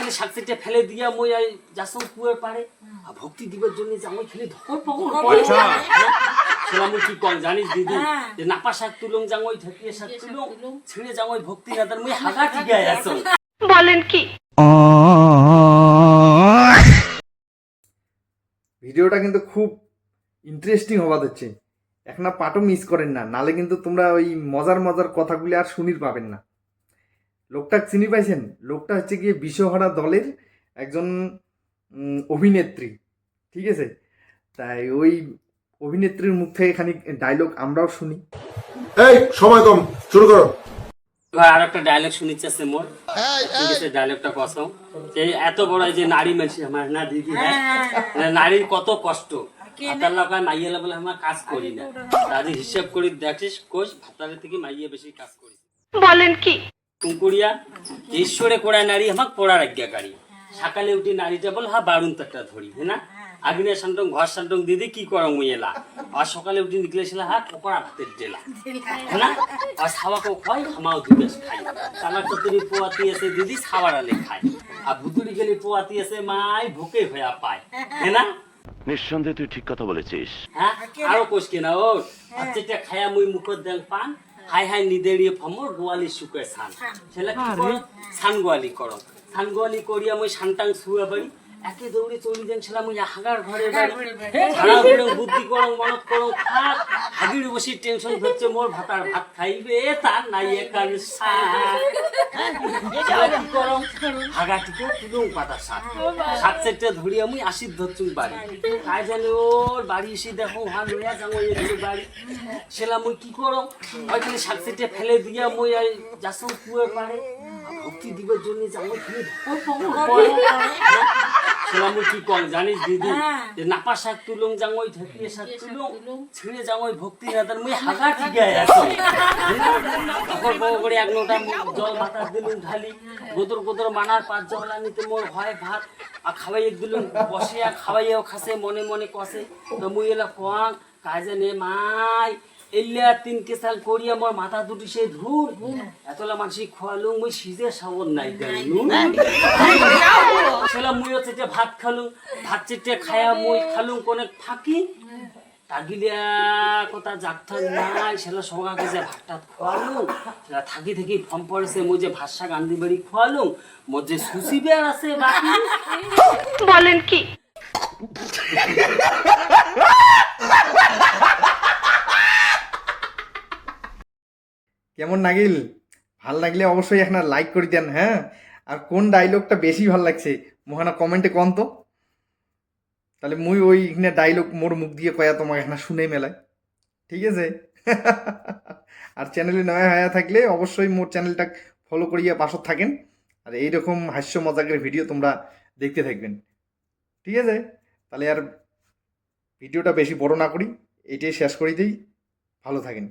খালি শাকসিটা ফেলে দিয়া মই যাসং কুয়ার পারে ভক্তি দিবার জন্য যাই খালি ধকর পকর করে সেলা মুই কি কম জানিস দিদি যে নাপা শাক তুলং যাই ঢেকিয়ে শাক তুলং ছিঁড়ে যাই ভক্তি না তার মুই হাগা ঠিকাই আছো বলেন কি? ভিডিওটা কিন্তু খুব ইন্টারেস্টিং হওয়া যাচ্ছে, একটা পার্টও মিস করেন না, নালে কিন্তু তোমরা ওই মজার মজার কথাগুলি আর শুনির পাবেন না। লোকটা চিনি পাইছেন? লোকটা হচ্ছে গিয়ে বিশ্বহারা দলের একজন অভিনেত্রী, ঠিক আছে? তাই ওই অভিনেত্রীর মুখ থেকে খানিক ডায়লগ আমরাও শুনি। এই সময় কম, শুরু করো। আর একটা ডায়লগ শুনিচ্ছে মোর, ঠিক আছে? ডায়লগটা কসম এই এত বড় যে নারী মানুষ আমার না দিদি, হ্যাঁ নারীর কত কষ্ট। ভাতার লাগায় মাইয়া বলে আমার কাজ করি না, তাদের হিসাব করি দেখিস কোষ ভাতারের থেকে মাইয়া বেশি কাজ করি। বলেন কি? কুঙ্কুরিয়া ঈশ্বরে কোড়ায় নারী আমাকে পড়ার আজ্ঞাকারী। সকালে উঠি নারীটা বল হ্যাঁ বারুন তারটা ধরি, হ্যাঁ না আগ্নে শান্তং ঘর শান্তং দিদি কি করো মুই এলা। আর সকালে উঠি নিকলেছিল হ্যাঁ ঠোকরা ভাতের ডেলা, হ্যাঁ না আর ছাওয়াকেও খাই হামাও দুবেশ খাই। কানা চতুরি পোয়াতি আছে দিদি ছাওয়ার আলে খায়, আর ভুতুরি গেলে পোয়াতি আছে মাই ভোকে হইয়া পায়, হ্যাঁ না? নিঃসন্দেহে তুই ঠিক কথা বলেছিস। হ্যাঁ আরো কোষ কিনা ও আচ্ছা খায়া মুই মুখত দেন পান হাই হাই নিদেড়িয়ে ফমর গোয়ালি শুকে ছান সেলা কি করো ছান গোয়ালি করো। ছান গোয়ালি করিয়া মুই শান্তাং শুয়া বাড়ি একে দৌড়ে চলি যান ছেলা মুই হাগার ঘরে বাড়ি সারা করং বুদ্ধি করং মনত করং থাক হাগির বসি টেনশন হচ্ছে মোর ভাতার ভাত খাইবে তার নাই একার কি করং হাগাটিকে তুলুং পাতা শাক শাক সেটটা ধরিয়া মুই আসির ধরছুং বাড়ি কাই জানি ওর বাড়ি এসে দেখো হা লইয়া যাবো এই বাড়ি সেলা মুই কি করং ওইখানে শাক সেটটা ফেলে দিয়া মুই যাসং কুয়ার পারে ভক্তি দিবার জন্য যাবো খালি ধকর পকর করে সেলা মুই কি কম জানিস দিদি যে নাপা শাক তুলং যাই ঢেকিয়ে শাক তুলং ছিঁড়ে যাই ভক্তি না তার মুই হাগা ঠিকাই আছো ধকর পকর করে এক লোটা জল মাথা দিলুম ঢালি গোদর গোদর মানার পাঁচ জলা নিতে মোর হয় ভাত আর খাওয়াইয়ে দিলুম বসিয়া খাওয়াইয়াও খাসে মনে মনে কষে তো মুই এলা ফোয়াং কাজে নে মাই এলিয়া 3 কেসাল করিয়া মোর মাথা দুটি সে ধুর এতলা মানসি খোয়ালুম মুই সিজে সাবন নাই গেলুম সেলা মুইও চেটে ভাত খালুম ভাত চেটে খায়া মুই খালুম কোনে ফাঁকি তাগিলিয়া কথা জাগথা নাই সেলা সঙ্গাকে যে ভাতটা খোয়ালুম সেলা থাকি থাকি ফর্ম পড়েছে মুই যে ভাষা গান্ধী বাড়ি খোয়ালুম মোর যে সুসি বের আছে বাকি। বলেন কি? কেমন লাগিল? ভাল লাগলে অবশ্যই একটা লাইক করে দেন, হ্যাঁ? আর কোন ডায়লগটা বেশি ভাল লাগছে মহানা কমেন্টে কন তো, তাহলে মুই ওই ডায়লগ মোর মুখ দিয়ে কয়া তোমাকে একটা শুনে মেলায়, ঠিক আছে? আর চ্যানেলে নয়া হয়ে থাকলে অবশ্যই মোর চ্যানেলটা ফলো করিয়া পাশত থাকেন, আর এইরকম হাস্য মজাকের ভিডিও তোমরা দেখতে থাকবেন, ঠিক আছে? তাহলে আর ভিডিওটা বেশি বড় না করি, এটাই শেষ করে দিই। ভালো থাকেন।